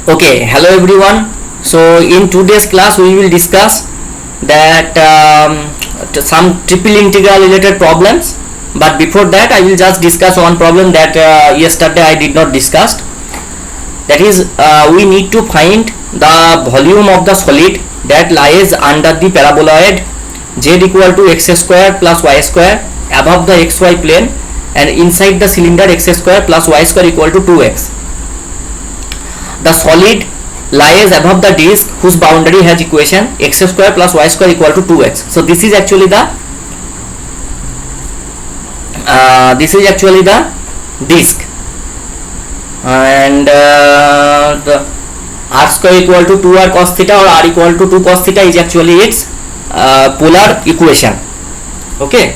Okay, hello everyone. So in today's class we will discuss that some triple integral related problems. But before that I will just discuss one problem that yesterday I did not discuss. That is we need to find the volume of the solid that lies under the paraboloid z equal to x square plus y square above the xy plane and inside the cylinder x square plus y square equal to 2x. The solid lies above the disk whose boundary has equation x square plus y square equal to 2x. So this is actually the disk, and the r square equal to 2r cos theta or r equal to 2 cos theta is actually its polar equation. Okay.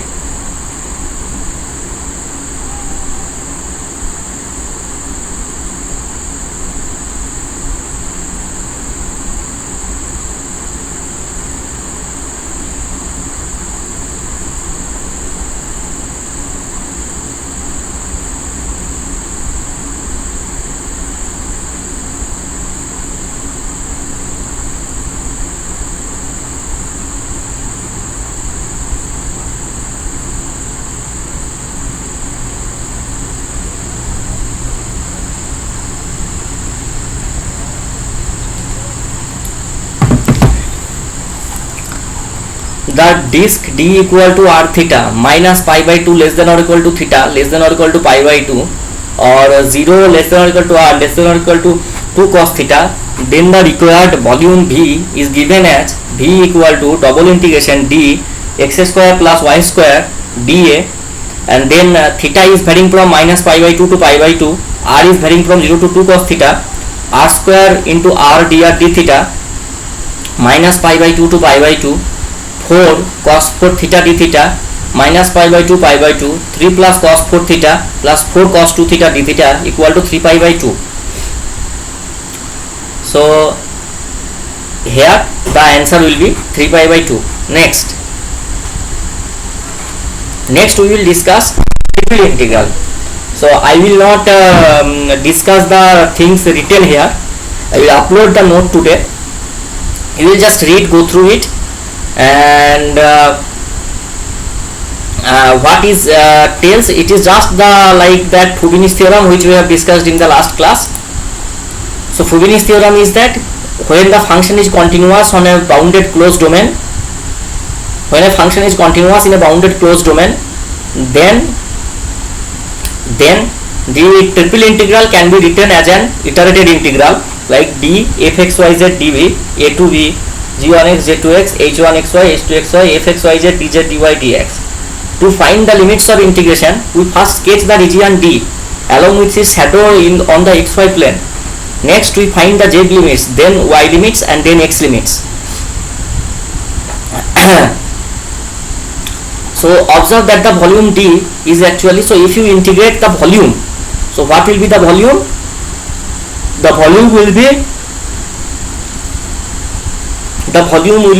The disk d equal to r theta minus pi by 2 less than or equal to theta less than or equal to pi by 2 or 0 less than or equal to r less than or equal to 2 cos theta, then the required volume V is given as V equal to double integration d x square plus y square dA, and then theta is varying from minus pi by 2 to pi by 2, r is varying from 0 to 2 cos theta, r square into r dr d theta minus pi by 2 to pi by 2, 4 cos 4 theta d theta minus pi by 2 pi by 2, 3 plus cos 4 theta plus 4 cos 2 theta d theta equal to 3 pi by 2. So here the answer will be 3 pi by 2. Next we will discuss triple integral. So I will not discuss the things written here. I will upload the note today. You will just go through it, and what is tells, it is just the like that Fubini's theorem which we have discussed in the last class. So Fubini's theorem is that when the function is continuous on a bounded closed domain, when a function is continuous in a bounded closed domain, then the triple integral can be written as an iterated integral like d fxyz dv a to b g1x j2x h1xy h2xy fxyz dz dy dx. To find the limits of integration, we first sketch the region D along with its shadow on the xy plane. Next we find the z limits, then y limits, and then x limits. So observe that the volume D is actually, so if you integrate the volume, so what will be the volume? The volume will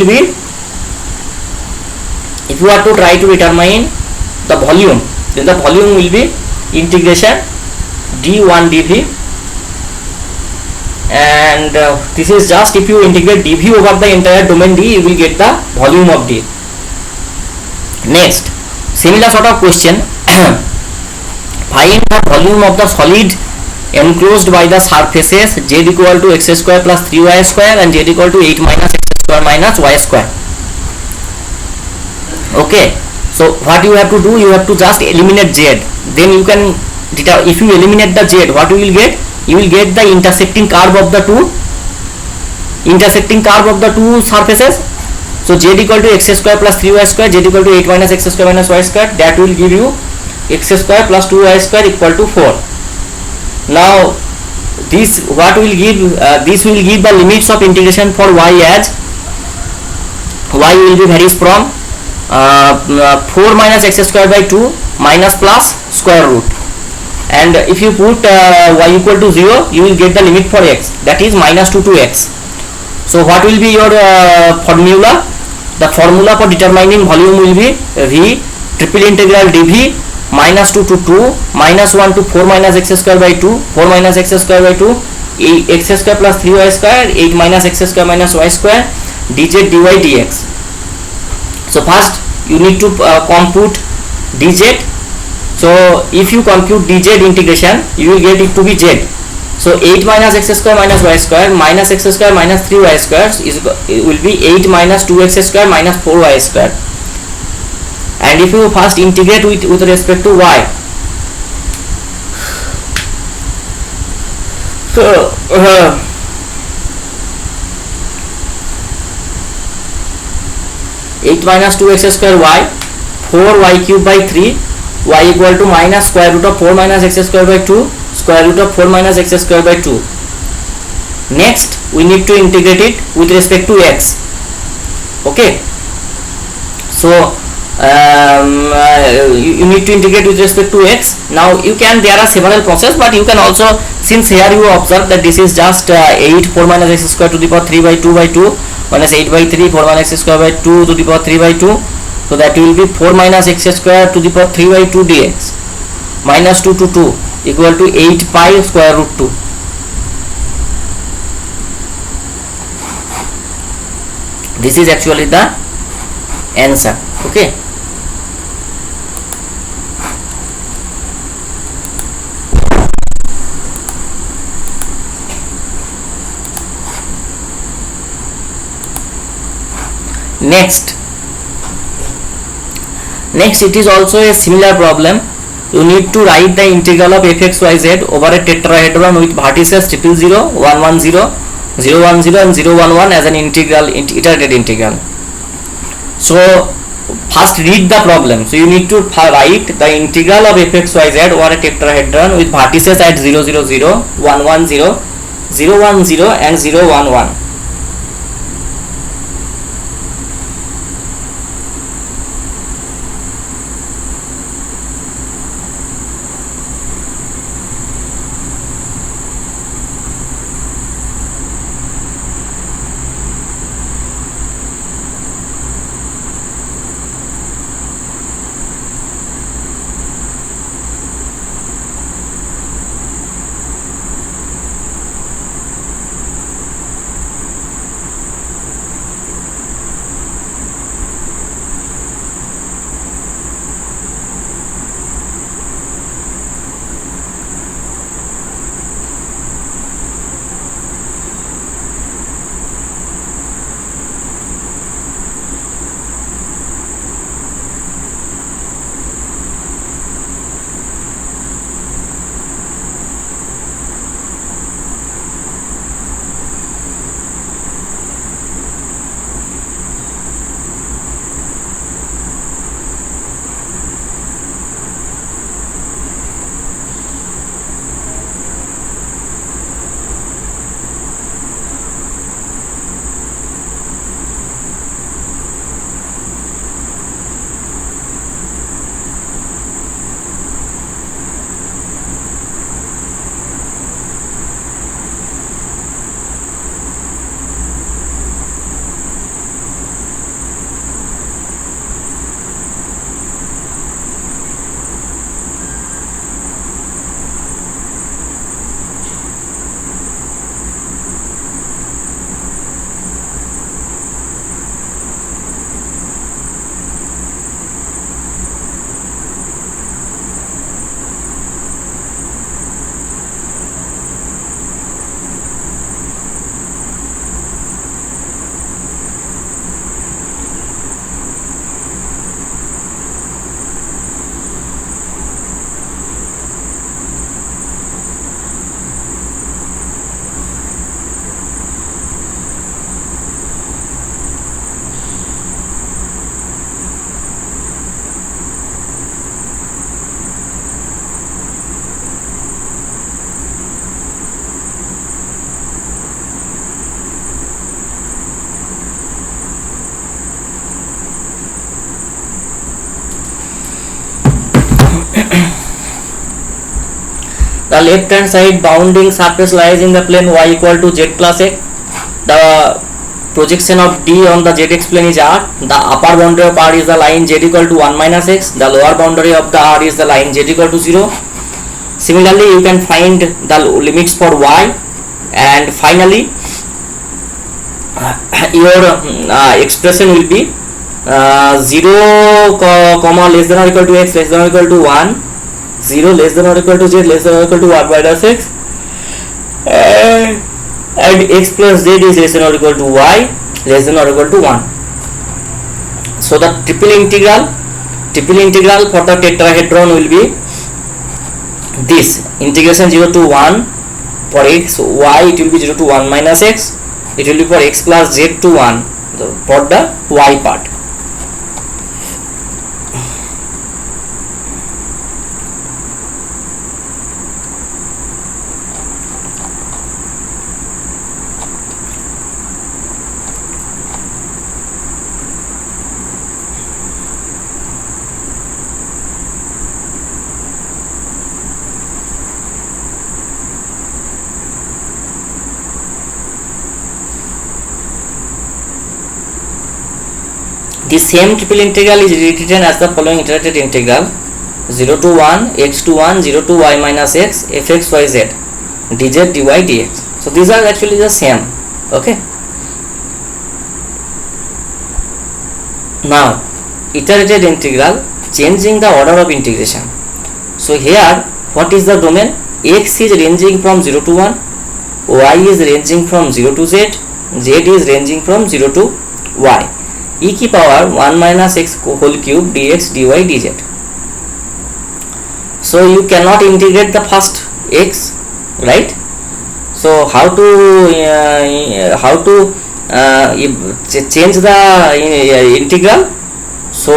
be if you are to try to determine the volume, then the volume will be integration d1 dv, and this is just if you integrate dv over the entire domain D, you will get the volume of D. Next, similar sort of question. Find the volume of the solid enclosed by the surfaces z equal to x square plus 3y square and z equal to 8 minus x square minus y square. Okay, so what you have to do, you have to just eliminate z, then you can, if you eliminate the z, what you will get? You will get the intersecting curve of the two surfaces. So z equal to x square plus 3y square, z equal to 8 minus x square minus y square, that will give you x square plus 2y square equal to 4. Now this what will give, this will give the limits of integration for y as y will be varies from 4 minus x square by 2 minus plus square root, and if you put y equal to 0, you will get the limit for x, that is minus 2 to x. So what will be your formula? The formula for determining volume will be V triple integral dv minus 2 to 2 minus 1 to 4 minus x square by 2, 4 minus x square by 2 x square plus 3y square, 8 minus x square minus y square, dz dy dx. So first you need to compute dz. So if you compute dz integration, you will get it to be z. So 8 minus x square minus y square minus x square minus 3y square it will be 8 minus 2x square minus 4y square. And if you first integrate with respect to y, so 8 minus 2x square y, 4y cube by 3, y equal to minus square root of 4 minus x square by 2, square root of 4 minus x square by 2. Next we need to integrate it with respect to x. Okay, so you need to integrate with respect to x. Now there are several processes, but you can also, since here you observe that this is just 8 4 minus x square to the power 3 by 2 by 2 minus 8 by 3 4 minus x square by 2 to the power 3 by 2. So that will be 4 minus x square to the power 3 by 2 dx minus 2 to 2 equal to 8 pi square root 2. This is actually the answer. Okay. Next it is also a similar problem. You need to write the integral of fxyz over a tetrahedron with vertices 0, 0, 1, 1, 0, 0, 1, 0 and 0, 1, 1 as an integral, iterated integral. So first read the problem. So you need to write the integral of fxyz over a tetrahedron with vertices at 0, 0, 0, 1, 1, 0, 0, 1, 0 and 0, 1, 1. The left hand side bounding surface lies in the plane y equal to z plus x. The projection of D on the zx plane is r. The upper boundary of r is the line z equal to 1 minus x. The lower boundary of the r is the line z equal to 0. Similarly, you can find the limits for y and finally your expression will be 0 comma less than or equal to x less than or equal to 1, 0 less than or equal to z less than or equal to 1 minus x, and x plus z is less than or equal to y less than or equal to 1. So the triple integral for the tetrahedron will be this: integration 0 to 1 for x, y it will be 0 to 1 minus x, it will be for x plus z to 1 for the y part. The same triple integral is rewritten as the following iterated integral: 0 to 1 x to 1 0 to y minus x fx y z dz dy dx. So these are actually the same. Okay, now iterated integral, changing the order of integration. So here what is the domain? X is ranging from 0 to 1, y is ranging from 0 to z, z is ranging from 0 to y, e की power 1 minus x whole cube dx dy dz. So you cannot integrate the first x, right? So how to change the integral? So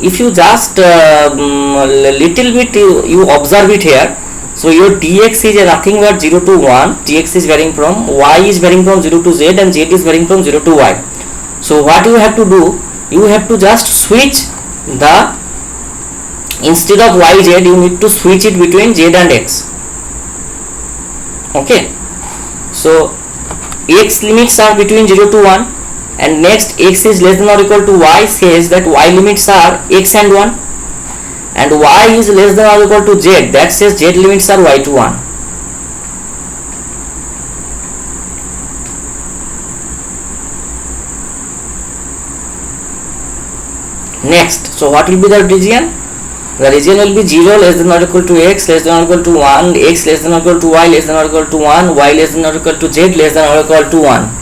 if you just little bit you observe it here. So your dx is nothing but 0 to 1, dx is varying from, y is varying from 0 to z, and z is varying from 0 to y. So what you have to do, you have to just switch the, instead of y z you need to switch it between z and x. Okay, so x limits are between 0 to 1, and next x is less than or equal to y says that y limits are x and 1, and y is less than or equal to z, that says z limits are y to 1. Next, so what will be the region? The region will be 0 less than or equal to x less than or equal to 1, x less than or equal to y less than or equal to 1, y less than or equal to z less than or equal to 1.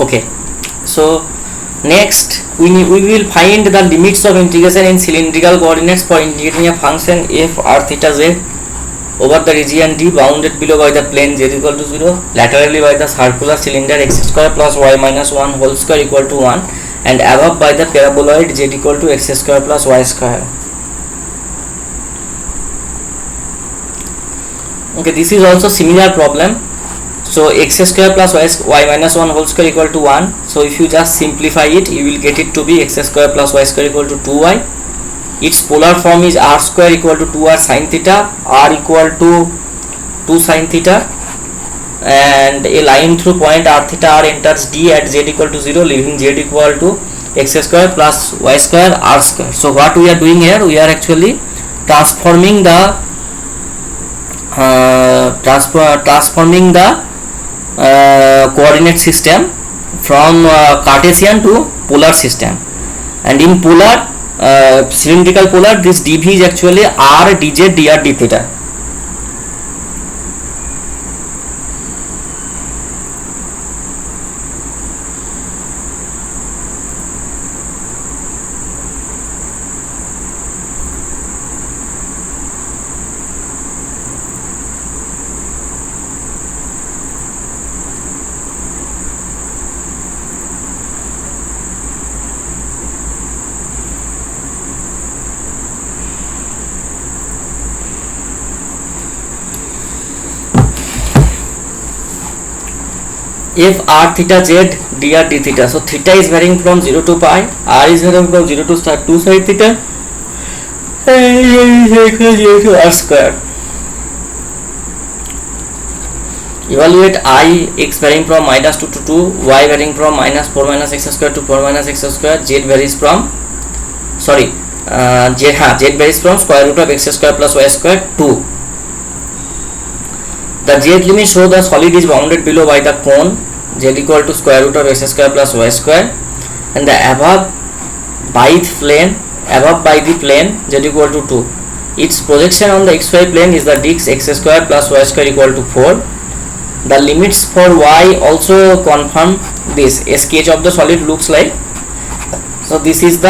Okay, so next we will find the limits of integration in cylindrical coordinates for integrating a function f r theta z over the region D bounded below by the plane z equal to 0, laterally by the circular cylinder x square plus y minus 1 whole square equal to 1, and above by the paraboloid z equal to x square plus y square. Okay, this is also similar problem. So x square plus y minus 1 whole square equal to 1. So if you just simplify it, you will get it to be x square plus y square equal to 2y. Its polar form is r square equal to 2r sin theta, r equal to 2 sin theta, and a line through point r theta r enters D at z equal to 0, leaving z equal to x square plus y square r square. So what we are doing here, we are actually transforming the coordinate system from Cartesian to polar system, and in polar cylindrical polar, this dv is actually r dz dr d theta. F r theta z dr d theta. So theta is varying from 0 to pi, r is varying from 0 to 2 sine theta, and r square. Evaluate I x varying from minus 2 to 2, y varying from minus 4 minus x square to 4 minus x square, z varies from z varies from square root of x square plus y square 2. The z limit show the solid is bounded below by the cone z equal to square root of x square plus y square, and the above by the plane z equal to 2. Its projection on the xy plane is the disc x square plus y square equal to 4. The limits for y also confirm this. A sketch of the solid looks like so. This is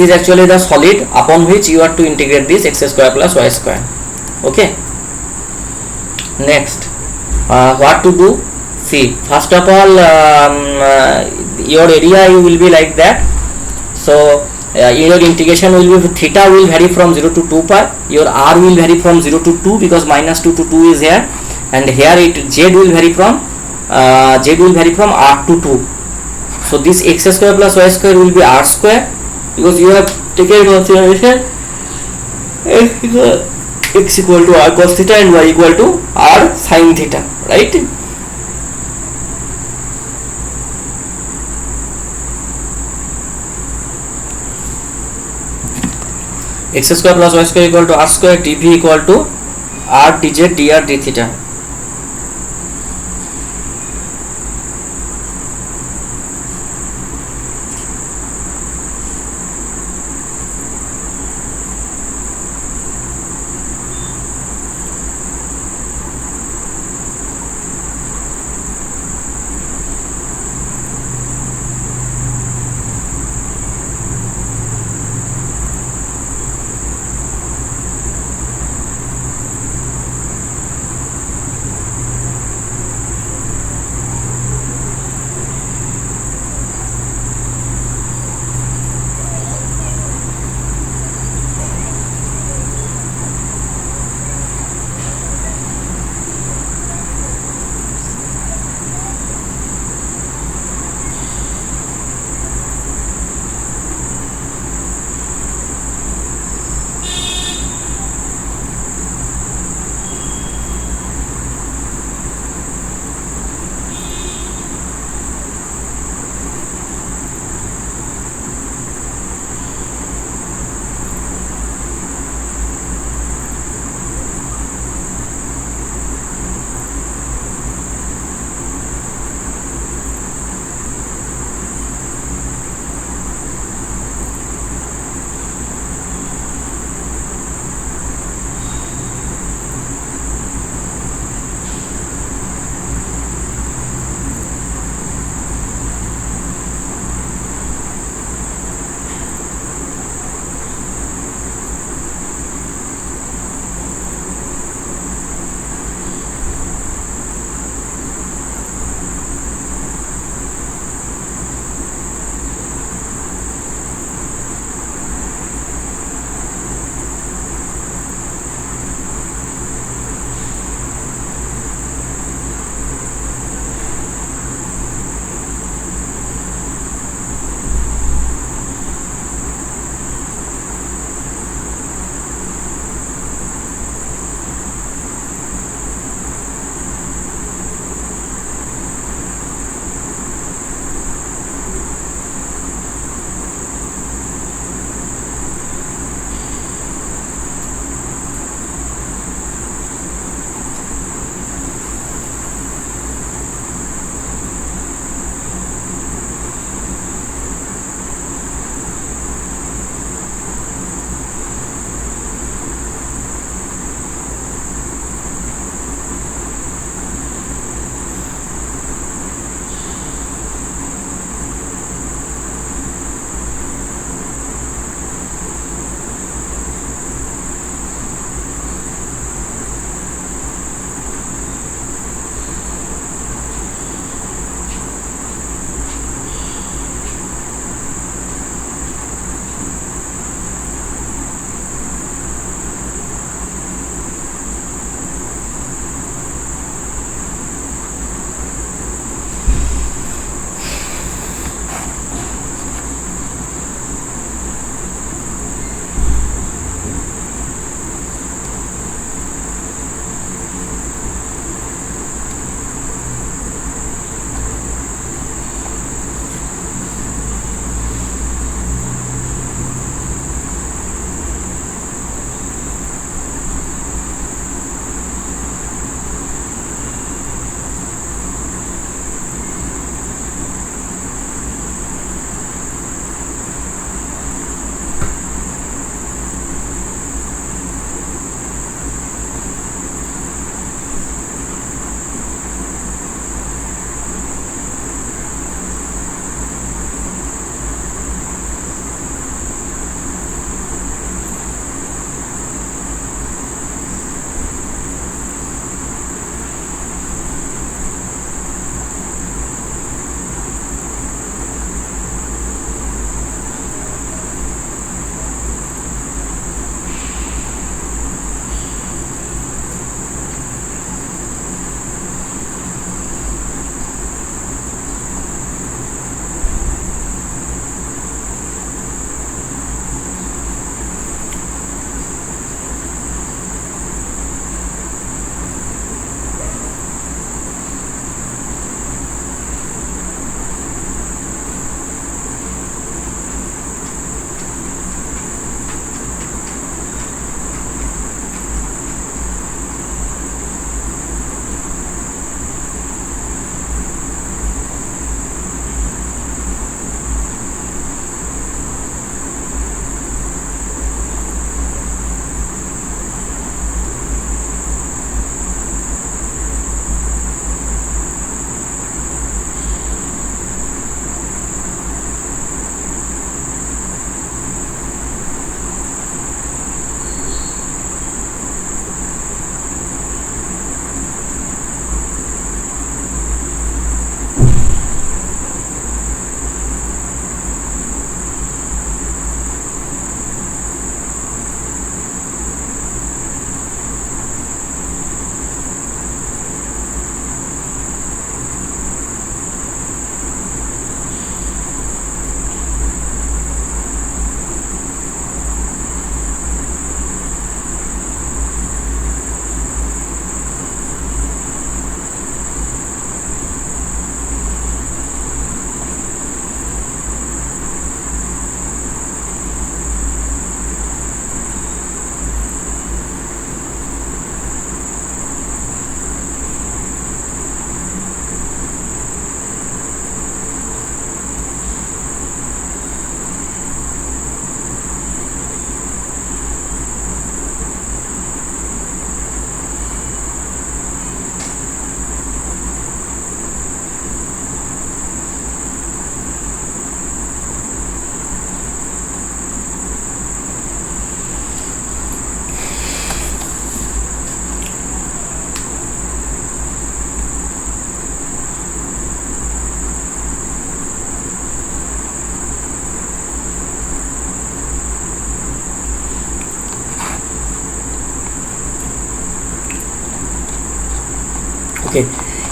actually the solid upon which you are to integrate this x square plus y square. Okay. Next, what to do? See, first of all, your area you will be like that. So your integration will be theta will vary from 0 to 2 pi. Your r will vary from 0 to 2 because minus 2 to 2 is here, and here z will vary from r to 2. So this x square plus y square will be r square because you have taken consideration x equal to r cos theta and y equal to r sin theta, right? X square plus y square equal to r square, dv equal to r dz dr d theta. Okay,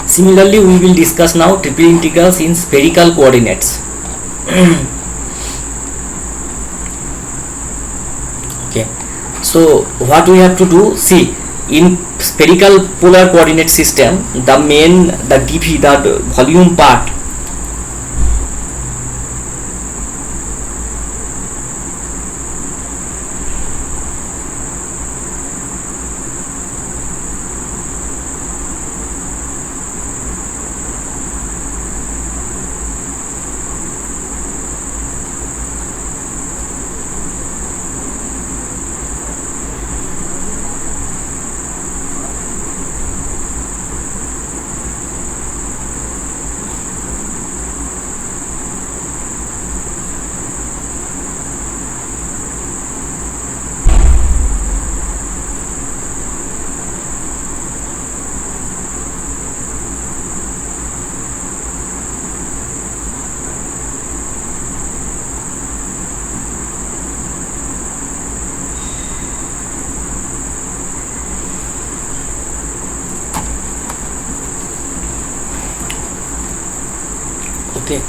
similarly we will discuss now triple integrals in spherical coordinates. Okay, so what we have to do, see, in spherical polar coordinate system, the dv, the volume part, okay.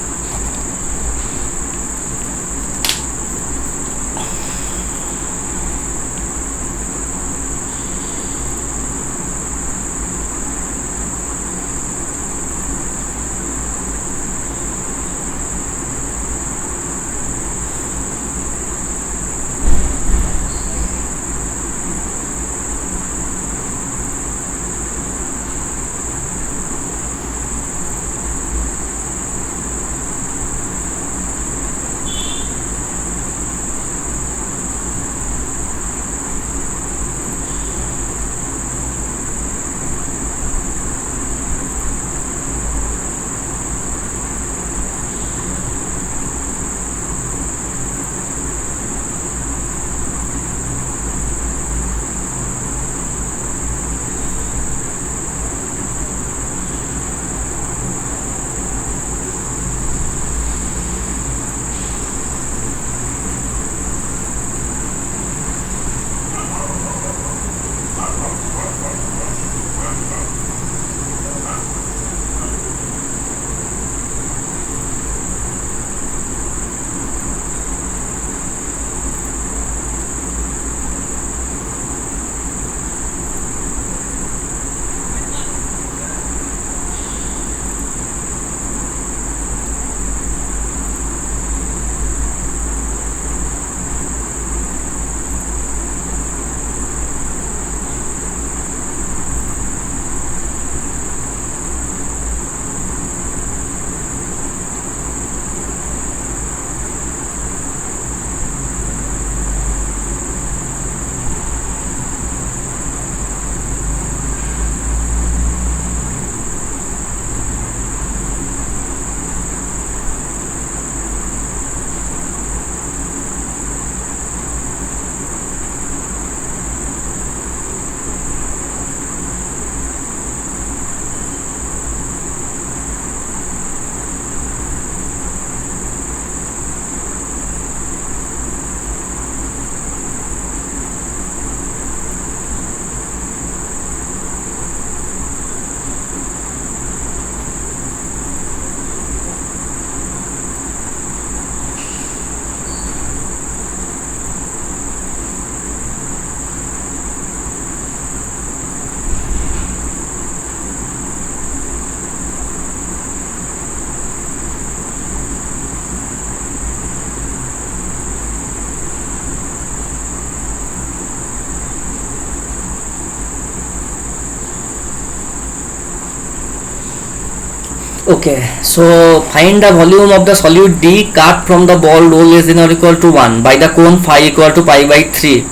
Okay, so find the volume of the solute D cut from the ball rho less than or equal to 1 by the cone phi equal to pi by 3.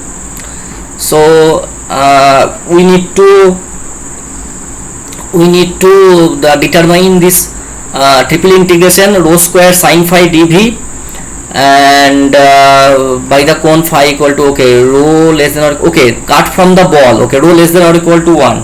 So we need to determine this triple integration rho square sin phi dv, and by the cone phi equal to, okay, rho less than or, okay, cut from the ball, okay, rho less than or equal to 1.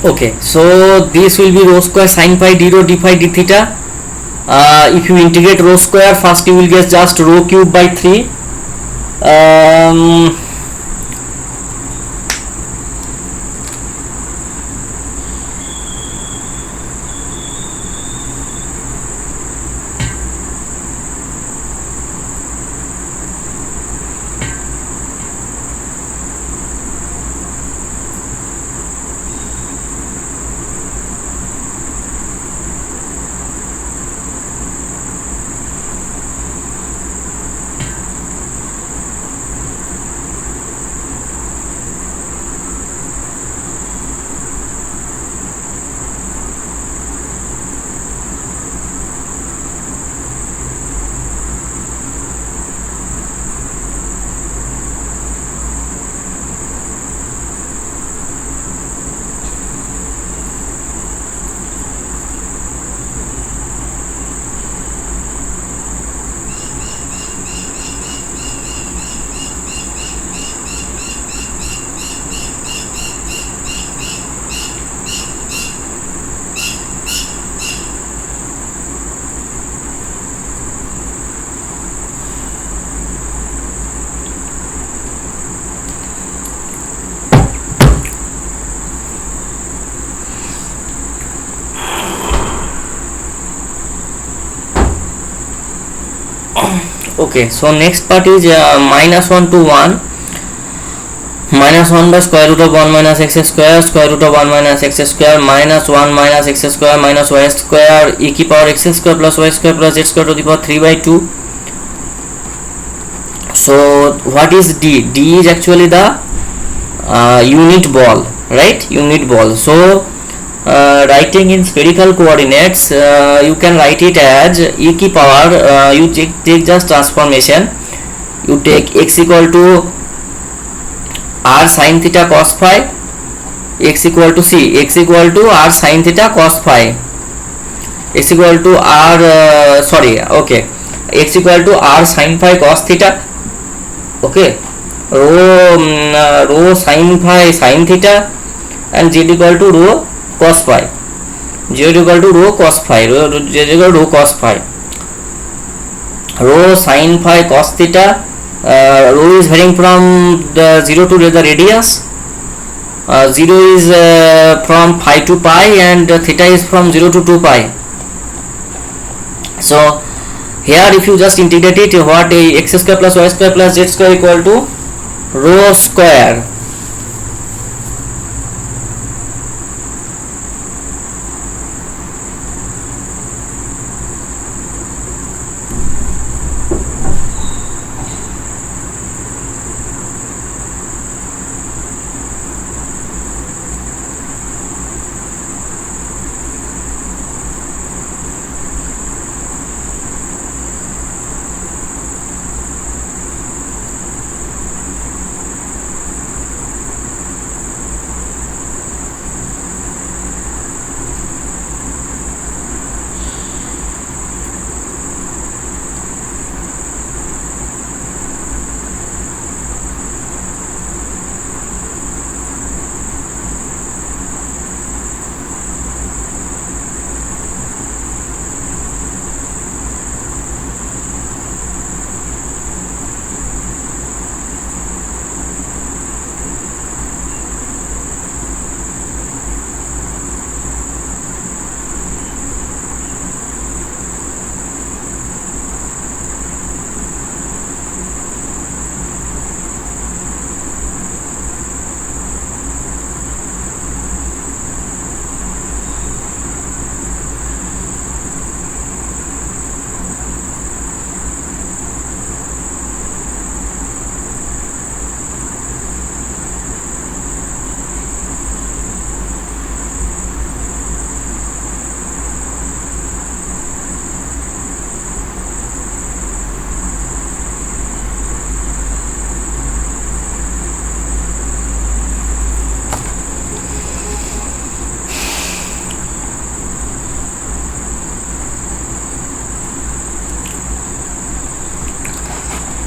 Okay, so this will be rho square sin phi d rho d phi d theta. If you integrate rho square, first you will get just rho cube by 3. um, okay, so next part is minus 1 to 1, minus 1 by square root of 1 minus x square, square root of 1 minus x square, minus 1 minus x square minus y square, e की power x square plus y square plus z square to the power 3 by 2. So what is d? D is actually the unit ball, right? Unit ball. So writing in spherical coordinates, you can write it as e की power, you take just transformation, you take x equal to r sin theta cos phi, x equal to x equal to r sin theta cos phi, x equal to r x equal to r sin phi cos theta. Okay, rho sin phi sin theta, and z equal to rho cos phi, z equal to rho cos phi, z equal to rho cos phi, rho sin phi cos theta. Rho is varying from the 0 to the radius, 0 is from pi to pi, and theta is from 0 to 2 pi. So here if you just integrate it, what x square plus y square plus z square equal to rho square.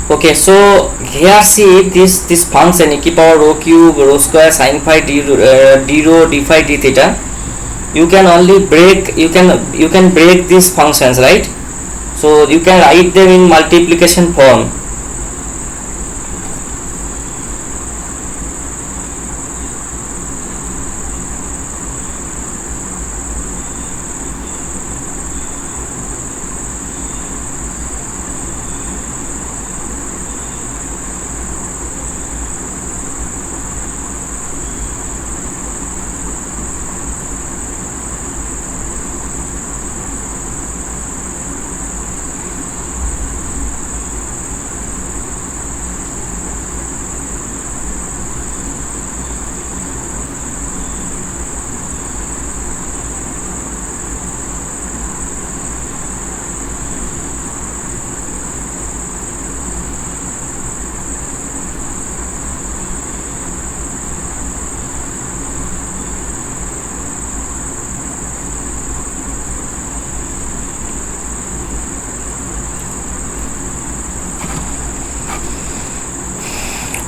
Okay, so here see this function e power rho cube rho square sin phi d rho d phi d theta. You can only break, you can break these functions, right? So you can write them in multiplication form.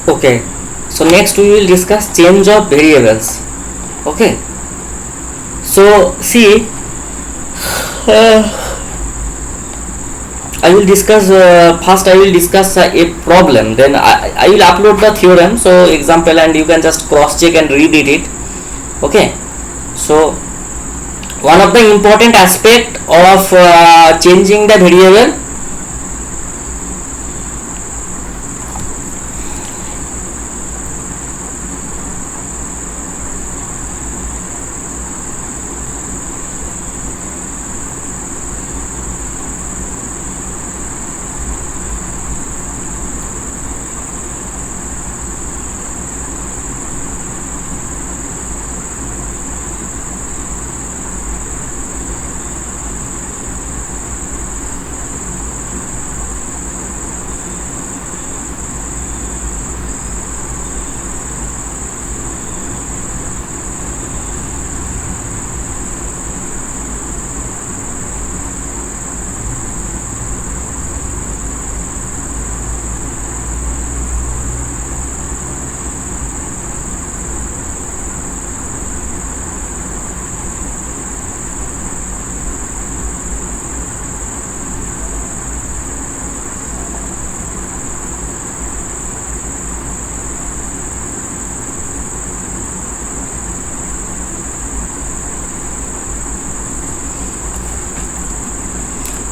Okay, so next we will discuss change of variables. Okay, so see, I will discuss first I will discuss a problem, then I will upload the theorem, so example, and you can just cross check and read it. Okay, so one of the important aspect of changing the variable,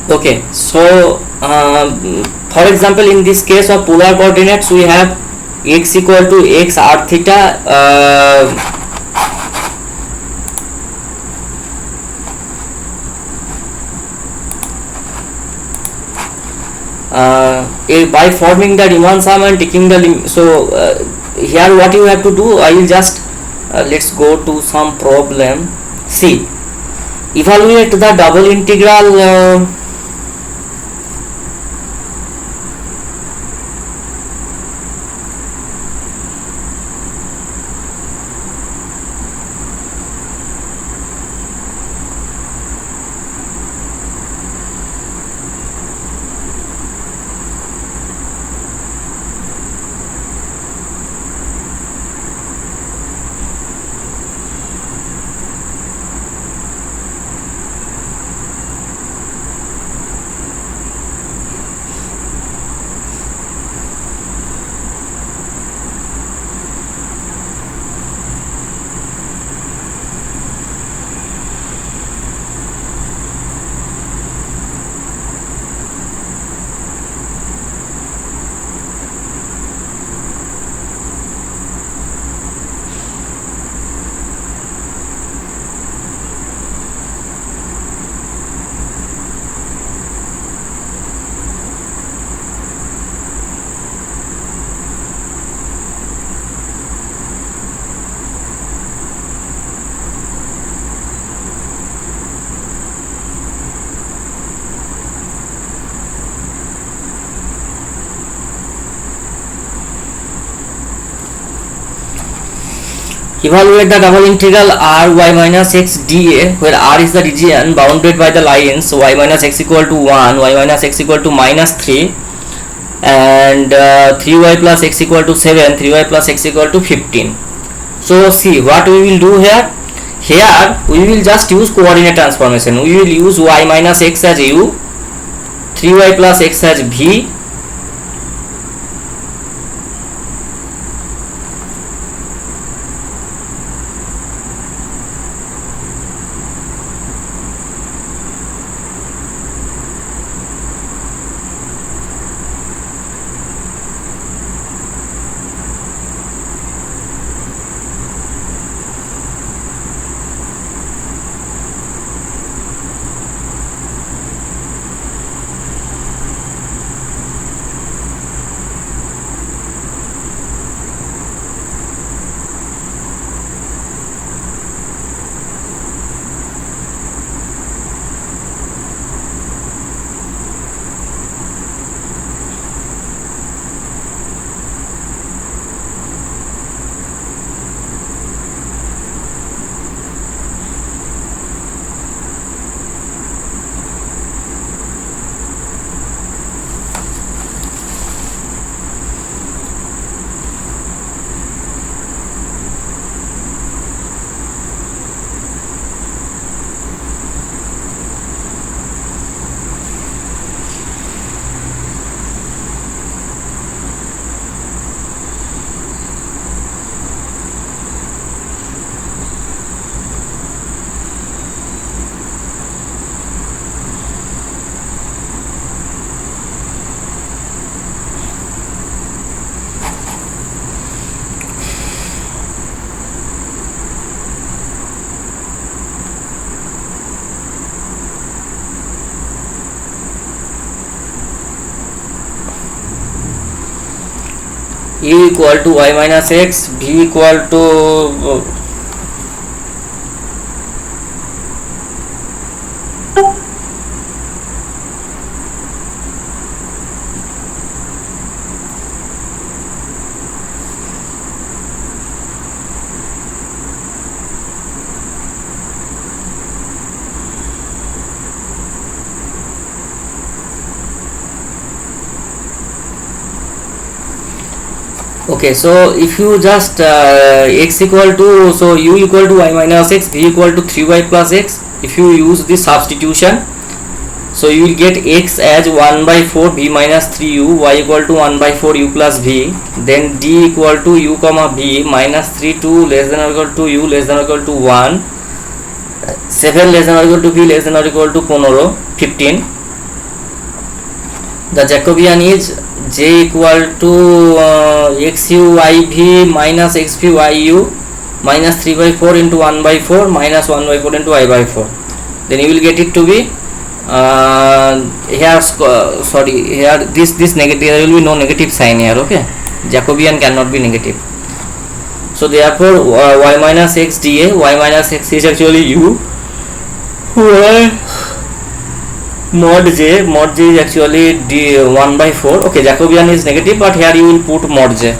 okay, so for example, in this case of polar coordinates, we have x equal to x r theta, by forming the Riemann sum and taking the limit. So here what you have to do, I will just let's go to some problem. See, evaluate the double integral evaluate the double integral r y minus x dA, where r is the region bounded by the lines y minus x equal to 1, y minus x equal to minus 3, and 3y plus x equal to 7, 3y plus x equal to 15. So see what we will do here. Here we will just use coordinate transformation. We will use y minus x as u, 3y plus x as v, u equal to y minus x, v equal to okay. So if you just x equal to, so u equal to y minus x, v equal to 3y plus x, if you use this substitution, so you will get x as 1 by 4 v minus 3u, y equal to 1 by 4 u plus v, then d equal to u comma v minus 3 2 less than or equal to u less than or equal to 1, 7 less than or equal to v less than or equal to 15. The Jacobian is j equal to x u y v minus x v y u minus 3 by 4 into 1 by 4 minus 1 by 4 into y by 4. Then you will get it to be here sorry, here this negative, there will be no negative sign here. Okay, Jacobian cannot be negative. So therefore y minus x dA, y minus x is actually u, y mod j is actually d 1 by 4. Okay, Jacobian is negative, but here you will put mod j.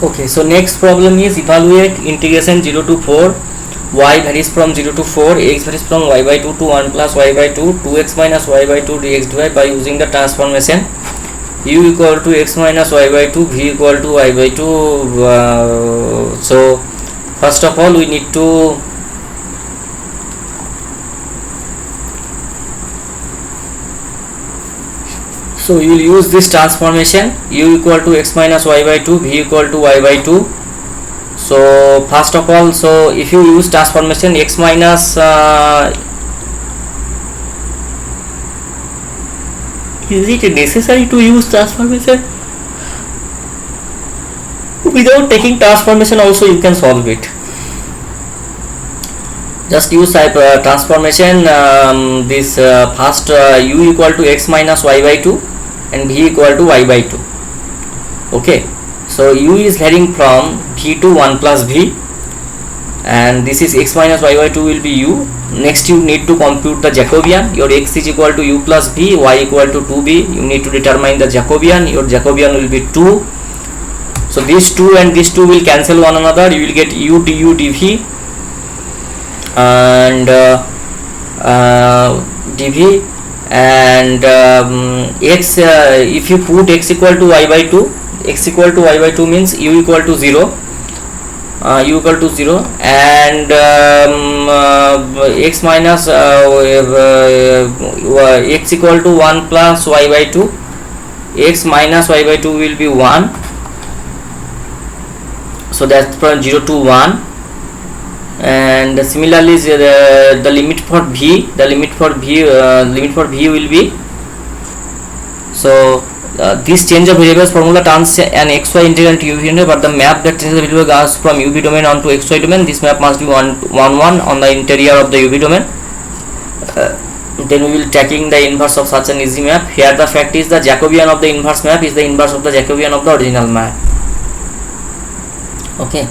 Okay, so next problem is evaluate integration 0 to 4, y varies from 0 to 4, x varies from y by 2 to 1 plus y by 2, 2x minus y by 2 dx dy by using the transformation u equal to x minus y by 2, v equal to y by 2. So first of all we need to so you will use this transformation u equal to x minus y by 2, v equal to y by 2. So first of all, so if you use transformation x minus is it necessary to use transformation? Without taking transformation also you can solve it. Just use transformation this first u equal to x minus y by 2 and v equal to y by 2. Okay, so u is varying from v to 1 plus v, and this is x minus y by 2 will be u. Next you need to compute the Jacobian. Your x is equal to u plus v, y equal to 2b. You need to determine the Jacobian. Your Jacobian will be 2. So these 2 and these 2 will cancel one another. You will get u du dv and dv, and x if you put x equal to y by 2, x equal to y by 2 means u equal to 0, u equal to 0, and x minus x equal to 1 plus y by 2, x minus y by 2 will be 1. So that's from 0 to 1. And similarly the limit for v, limit for v will be, so this change of variables formula turns an xy integral to uv integral, but the map that changes the variable goes from uv domain onto xy domain. This map must be 1 1 on the interior of the uv domain. Then we will taking the inverse of such an easy map. Here the fact is the Jacobian of the inverse map is the inverse of the Jacobian of the original map. Okay.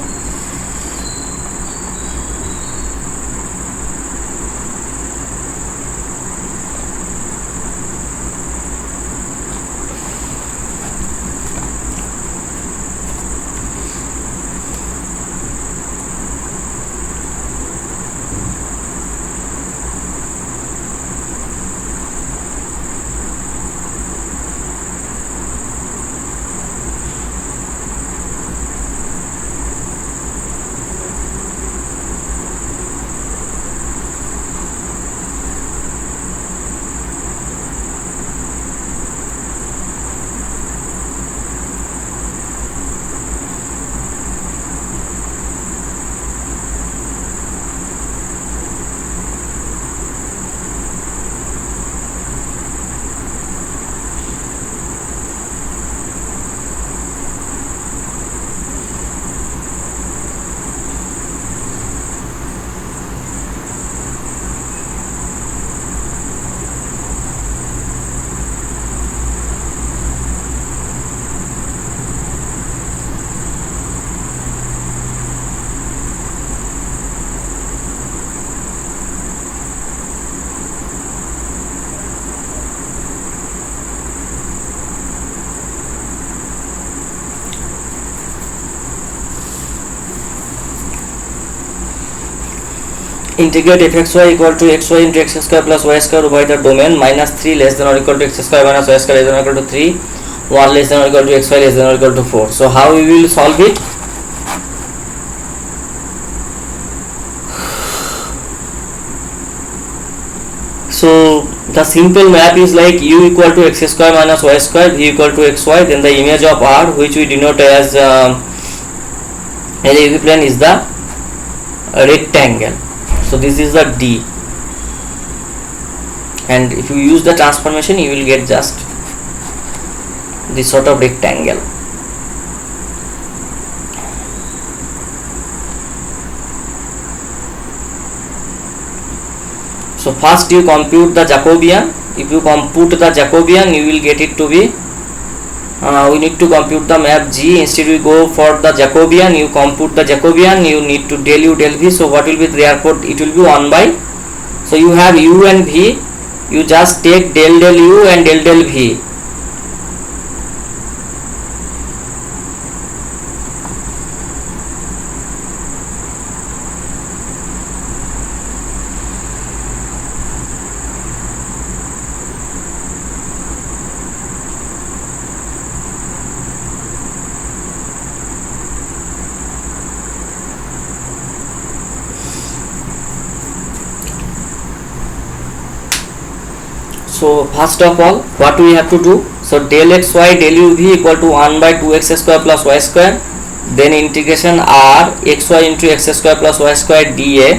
Integrate fxy equal to xy into x square plus y square over the domain minus 3 less than or equal to x square minus y square less than or equal to 3, 1 less than or equal to xy less than or equal to 4. So how we will solve it? So the simple map is like u equal to x square minus y square, v equal to xy, then the image of r, which we denote as the equivalent is the rectangle. So this is the D, and if you use the transformation you will get just this sort of rectangle. So first you compute the Jacobian. If you compute the Jacobian you will get it to be we need to compute the map G. Instead we go for the Jacobian, you compute the Jacobian, you need to del u del v. So what will be, therefore it will be 1 by, so you have u and v, you just take del del u and del del v. So first of all, what we have to do? So del xy del u v equal to 1 by 2x square plus y square, then integration r xy into x square plus y square dA.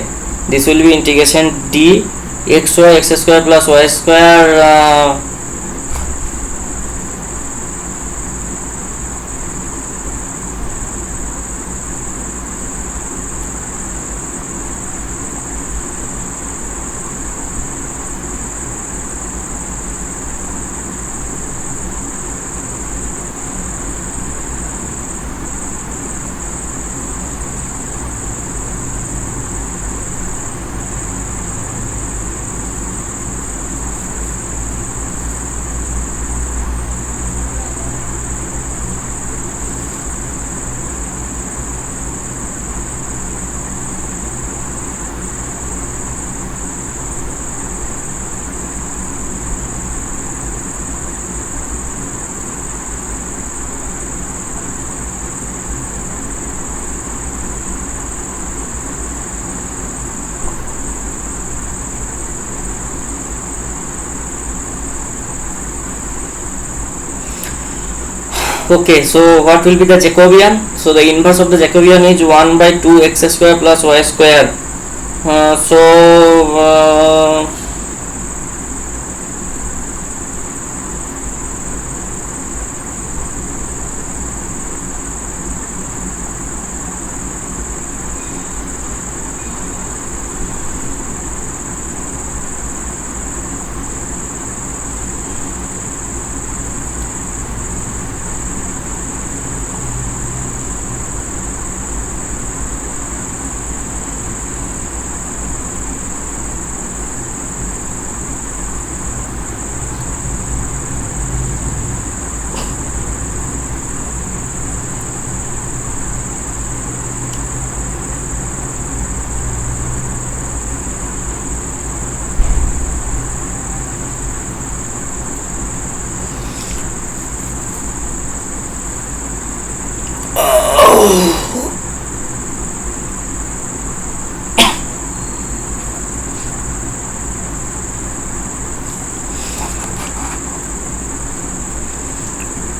This will be integration d xy x square plus y square okay. So what will be the Jacobian? So the inverse of the Jacobian is 1 by 2 x square plus y square. So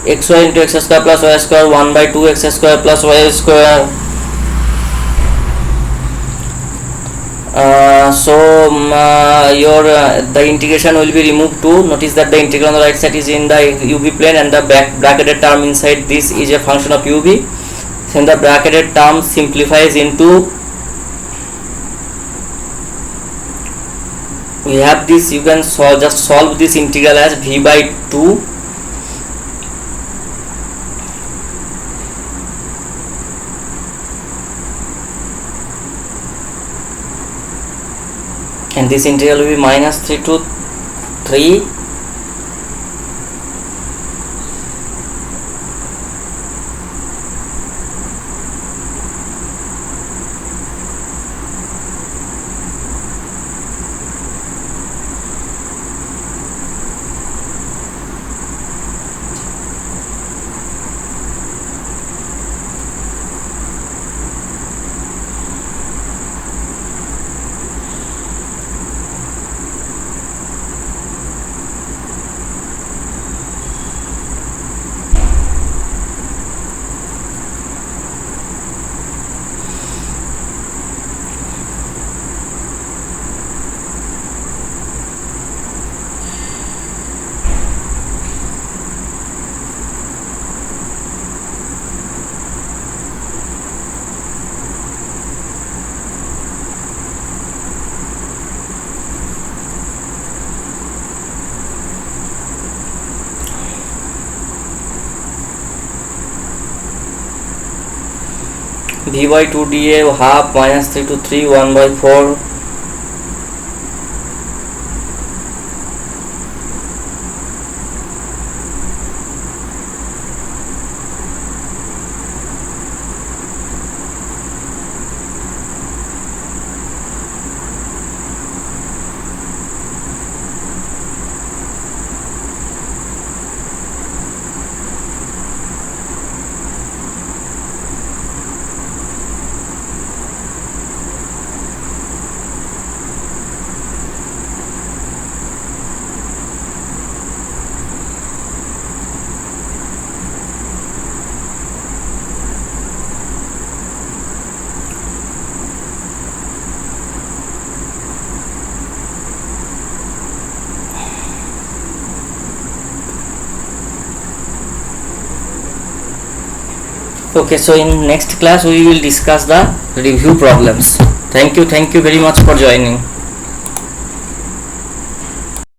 xy into x square plus y square 1 by 2 x square plus y square. Your the integration will be removed too. Notice that the integral on the right side is in the uv plane and the bracketed term inside this is a function of uv. Then the bracketed term simplifies into, we have this, you can just solve this integral as v by 2 and this integral will be minus 3 to 3 v by 2 dA half minus 3 to 3 1 by 4. Okay, so in next class we will discuss the review problems. Thank you very much for joining.